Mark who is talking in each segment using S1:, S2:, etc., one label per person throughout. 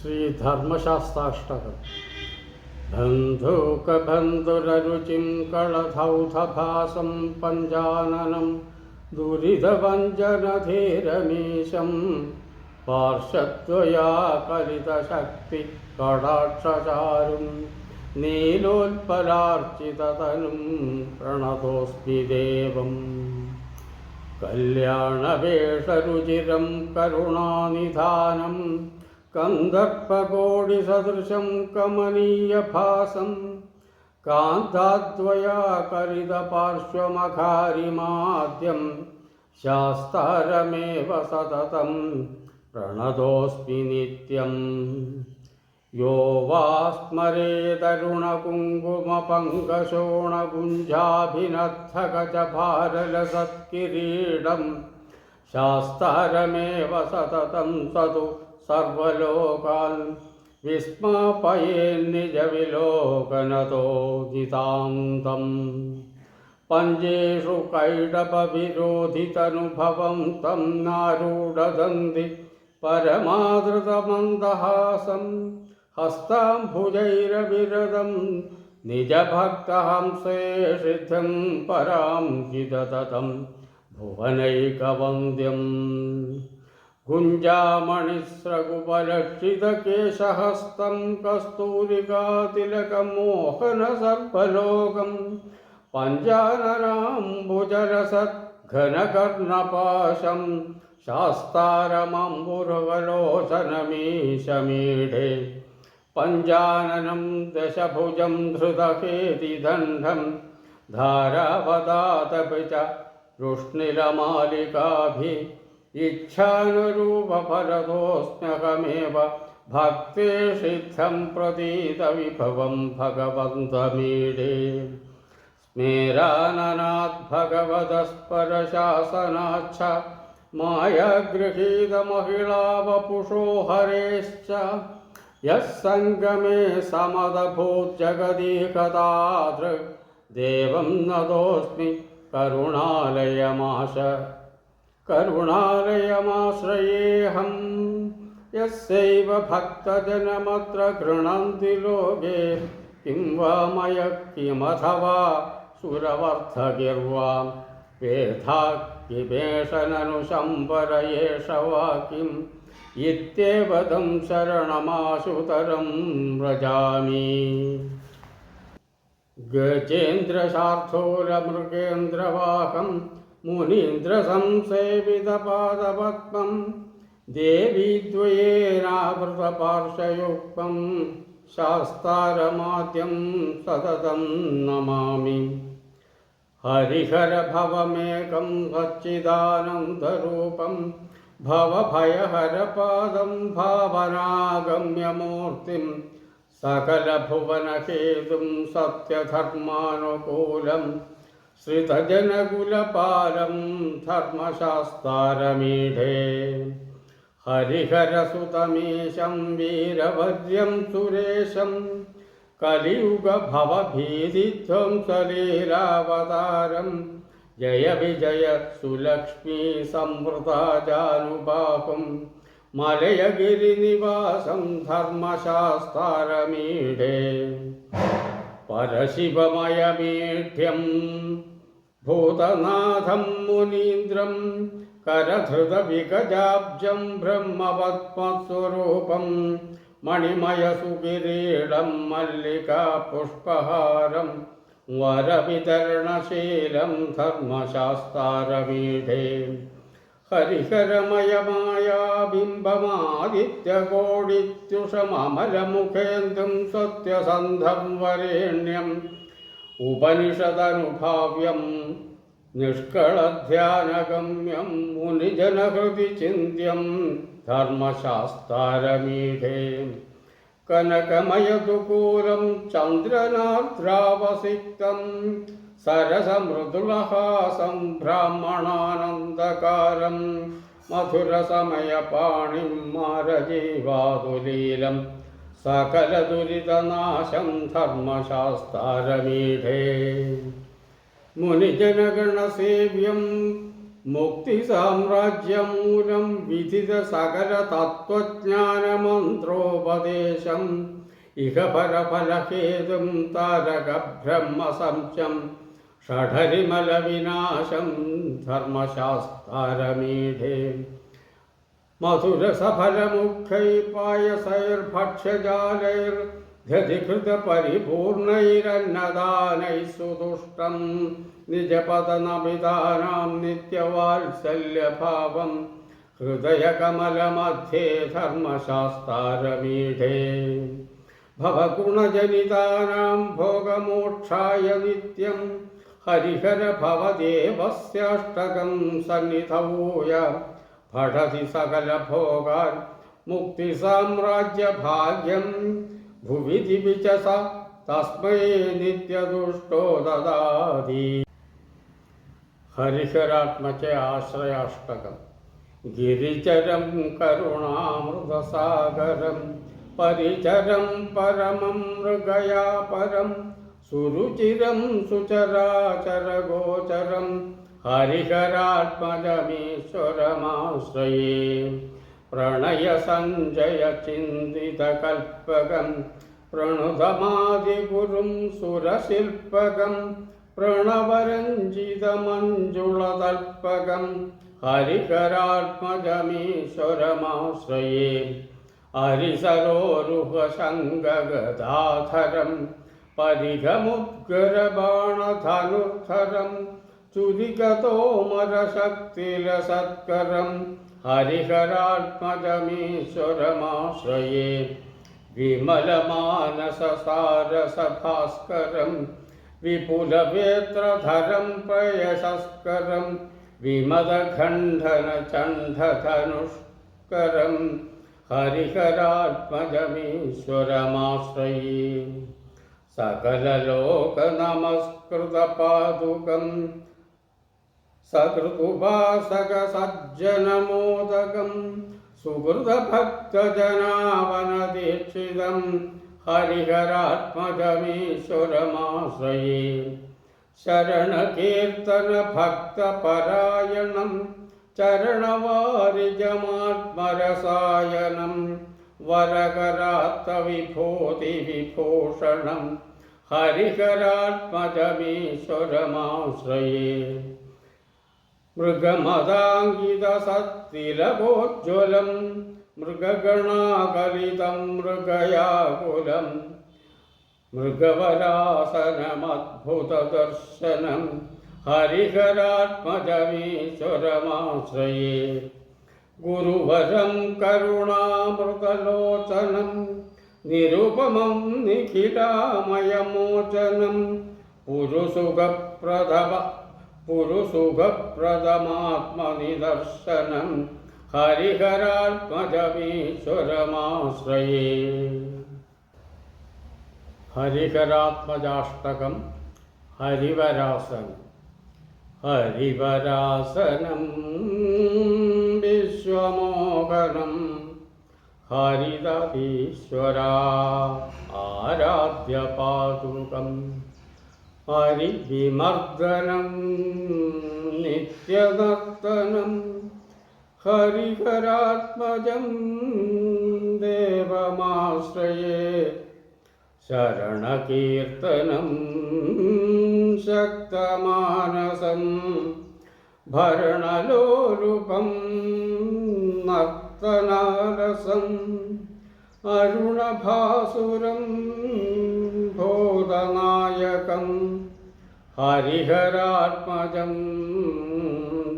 S1: श्रीधर्मशास्त्राष्टकम् बन्धूकबन्धुररुचिं कळधौधभासं पञ्जाननं दुरितभञ्जनधीरमीशं पार्श्वद्वयाकलितशक्तिकटाक्षचारुं नीलोत्पलार्चिततनुं प्रणतोऽस्मि देवम् कल्याणवेषरुचिरं करुणानिधानं कन्दर्पकोटिसदृशं कमनीयभासं कान्ताद्वयाकलितपार्श्वमघारिमाद्यं शास्तारमेव सततं प्रणतोऽस्मि नित्यम् यो वा स्मरेदरुणकुङ्कुमपङ्कशोणगुञ्जाभिनद्धकचभारलसत्किरीडं शास्तारमेव सततं सतु सर्वलोकान् विस्मापयेन्निजविलोकनतो नितान्तम् पञ्चेषु कैटभविरोधितनुभवं तं नारूढदन्ति परमादृतमन्दहासं हस्ताम्भुजैरविरदं निजभक्तहंसे सिद्धं परां चिदततं भुवनैकवन्द्यम् गुञ्जामणिस्रगुपलक्षितकेशहस्तं कस्तूरिकातिलकमोहनसर्पलोकं पञ्चाननाम्बुजरसद्घनकर्णपाशं शास्तारमम्बुरवलोचनमीशमीढे पञ्चाननं दशभुजं धृतकेतिदण्डं धारावदातपि च रुष्णिलमालिकाभिः इच्छानुरूपफलतोऽस्म्यहमेव भक्ते सिद्धं प्रतीतविभवं भगवन्तमीडे स्मेराननात् भगवतस्परशासनाच्च मायागृहीतमहिळावपुषो हरेश्च यः सङ्गमे समदभूज्जगदीकदादृक् देवं नतोऽस्मि करुणालयमाश्रयेऽहं यस्यैव भक्तजनमत्र गृह्णन्ति लोके किं वा मय किमथवा सुरवर्थगिर्वा वेदाकिमेषननुशम्बर एष वा किम् इत्येव तं शरणमाशुतरं व्रजामि गजेन्द्रशार्दूलमृगेन्द्रवाहं मुनीन्द्रसंसेवितपादपद्मं देवीद्वयेनावृतपार्श्वयुक्तं शास्तारमाद्यं सततं नमामि हरिहरभवमेकं सच्चिदानन्दरूपं भवभयहरपादं भावनागम्यमूर्तिं सकलभुवनहेतुं सत्यधर्मानुकूलं श्रितजनकुलपालं धर्मशास्तारमीढे हरिहरसुतमीशं वीरवर्यं सुरेशं कलियुगभवभीतिध्वंसलीलावतारं जय विजय सुलक्ष्मी संवृता जानुबाहुं मलयगिरिनिवासं धर्मशास्तारमीढे परशिवमयमीढ्यं भूतनाथं मुनीन्द्रं करधृतविगजाब्जं ब्रह्मपद्मस्वरूपं मणिमयसुकिरीडं मल्लिकापुष्पहारं वरवितरणशीलं धर्मशास्तारमीढे हरिहरमयमायाबिम्बमादित्यकोटित्युषममलमुखेन्दुं सत्यसन्धं वरेण्यम् उपनिषदनुभाव्यं निष्कळध्यानगम्यं मुनिजनहृदि चिन्त्यं धर्मशास्तारमीढे कनकमयदुकूलं चन्द्रनार्द्रावसिक्तं सरसमृदुलहासं ब्राह्मणानन्दकारं मधुरसमयपाणिं मारजीवादुलीलं सकलदुरितनाशं धर्मशास्तारमीढे मुनिजनगणसेव्यं മുക്തിസാമ്രാജ്യമൂലം വിദിത സകല തത്വജ്ഞാനമന്ത്രോപദേശം ഇഹപരഫലഹേതും താരകബ്രഹ്മസംശം ഷഠരിമലവിനാശം ധർമ്മശാസ്താരമീഢേ മധുരസഫലമുഖൈ പായസൈർഭക്ഷ്യജാലൈർധതികൃതപരിപൂർണൈരന്നദാനൈः സുതുഷ്ടം നിജപതനമിതാനാം നിത്യവാത്സല്യഭാവം ഹൃദയകമലമധ്യേ ധർമ്മശാസ്താരമീഢേ ഭവഗുണജനിതാനാം ഭോഗമോക്ഷായ നിത്യം ഹരിഹര ഭവദേവസ്യാഷ്ടകം സന്നിധൗയ പഠതി സകലഭോഗാൻ മുക്തിസാമ്രാജ്യഭാഗ്യം ഭുവി ദിവിചസ തസ്മൈ നിത്യദുഷ്ടോ ദദാതി. ഹരിഹരാത്മജ ആശ്രയാഷ്ടകം. ഗിരിചരം കരുണാമൃതസാഗരം പരിചരം പരമം മൃഗയാ പരം സുരുചിരം സുചരാചരഗോചരം ഹരിഹരാത്മജമീശ്വരമാശ്രയേ പ്രണയസഞ്ജയചിന്തിതകൽപകം പ്രണുതമാദിഗുരും സുരശില്പകം പ്രണവരഞ്ജിതമഞ്ജുളതൽപകം ഹരിഹരാത്മജമീശ്വരമാശ്രയേ ഹരിസരോരുഹശങ്കഗദാധരം പരിഘമുദ്ഗരബാണധനുർധരം ചുരികതോമരശക്തിരസത്കരം ഹരിഹരാത്മജമീശ്വരമാശ്രയേ വിമലമാനസസാരസഭാസ്കരം വിപുലവേത്രധരം പ്രയശസ്കരം വിമദഖണ്ഡനചണ്ഡധനുഷ്കരം ഹരിഹരാത്മജമീശ്വരമാശ്രയേ സകലലോകനമസ്കൃതപാദുകം സകൃതുപാസകസജ്ജനമോദകം സുഹൃതഭക്തജനാവനദീക്ഷിതം ഹരിഹരാത്മജമീശ്വരമാശ്രയേ ശരണകീർത്തനഭക്തപരായണം ചരണവാരിജമാത്മരസായനം വരകരാത്തവിഭൂതിവിഭൂഷണം ഹരിഹരാത്മജമീശ്വരമാശ്രയേ മൃഗമദാങ്കിതസത്തിലകോജ്വലം മൃഗഗണാകലിതം മൃഗയാകുലം മൃഗവരാസനമദ്ഭുതദർശനം ഹരിഹരാത്മജമീശ്വരമാശ്രയേ ഗുരുവരം കരുണാമൃതലോചനം നിരുപമം നിഖിലാമയമോചനം പുരുസുഖപ്രദമാത്മനിദർശനം ഹരിഹരാത്മജമീശ്വരമാശ്രയേ. ഹരിഹരാത്മജാഷ്ടകം. ഹരിവരാസനം. ഹരിവരാസനം വിശ്വമോഹനം ഹരിതീശ്വരാ ആരാധ്യപാദുകം ഹരിവിമർദ്ദനം നിത്യനർത്തനം ഹരിഹരാത്മജം ദേവമാശ്രയേ ശരണകീർത്തനം ശക്തമാനസം ഭരണലോലുപം നർത്തനാരസം അരുണഭാസുരം ഭൂതനായകം ഹരിഹരാത്മജം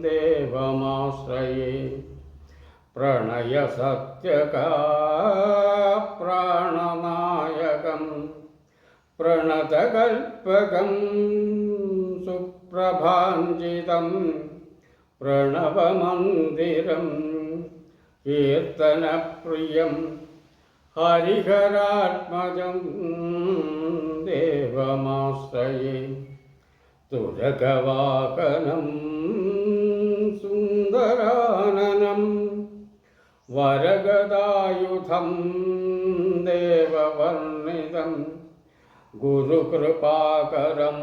S1: ദേവമാശ്രയേ പ്രണയസത്യകാപ്രാണനായകം പ്രണതകൽപകം സുപ്രഭാഞ്ജിതം പ്രണവമന്ദിരം കീർത്തനപ്രിയം ഹരിഹരാത്മജം ദേവമാശ്രയേ തുരകവാകനം സുന്ദരാനനം വരഗദായുധം ദേവവർണിതം ഗുരുകൃപാകരം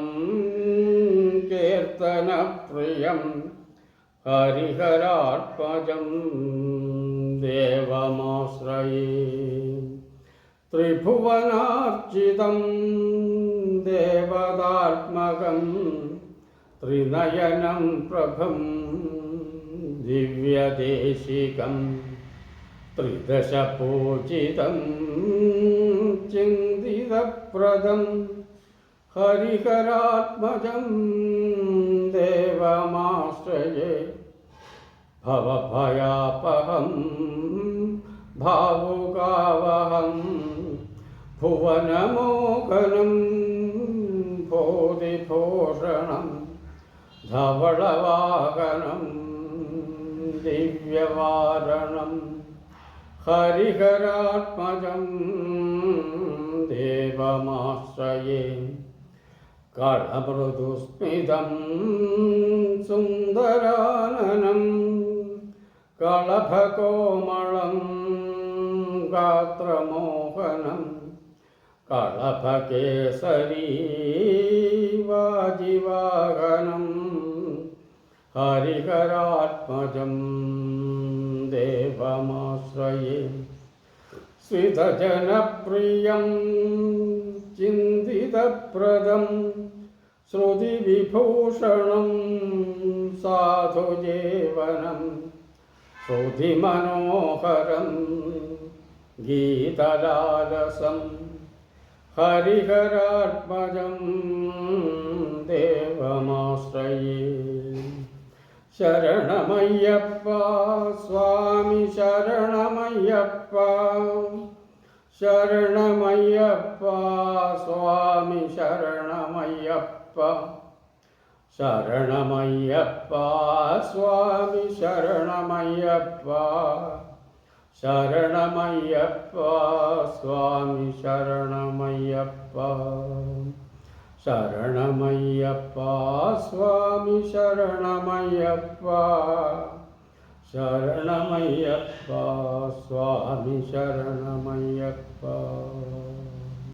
S1: കീർത്തനപ്രിയം ഹരിഹരാത്മജം ദേവമാശ്രയേ ത്രിഭുവനാർച്ചിതം ദേവതാത്മകം ത്രിനയനം പ്രഭം ദിവ്യദേശികം ത്രിദശപൂജിതം ചിന്തിതപ്രദം ഹരിഹരാത്മജം ദേവമാശ്രയേ ഭവഭയാപഹം ഭാവുകാവഹം ഭുവനമോഹനം ഭൂതിഭൂഷണം ധവളവാഹനം ദിവ്യവാരണം ഹരിഹരാത്മജം ദേവമാശ്രയേ കളമൃദുസ്മിതം സുന്ദരാനനം കളഭകോമളം ഗാത്രമോഹനം കളഭകേസരീ വാജിവാഹനം ഹരിഹരാത്മജം ദേവമാശ്രയേ സ്വിതജനപ്രിയം ചിന്തിതപ്രദം ശ്രുതിവിഭൂഷണം സാധുജീവനം ശ്രുതിമനോഹരം ഗീതലാലസം ഹരിഹരാത്മജം ദേവമാശ്രയേ ശരണമയ്യപ്പ സ്വാമി ശരണമയ്യപ്പ ശരണമയ്യപ്പ സ്വാമി ശരണമയ്യപ്പ ശരണമയ്യപ്പ സ്വാമി ശരണമയ്യപ്പ ശരണമയ്യപ്പ സ്വാമി ശരണമയ്യപ്പ ശരണമയ്യപ്പ സ്വാമി ശരണമയ്യപ്പ ശരണമയ്യപ്പ സ്വാമി ശരണമയ്യപ്പ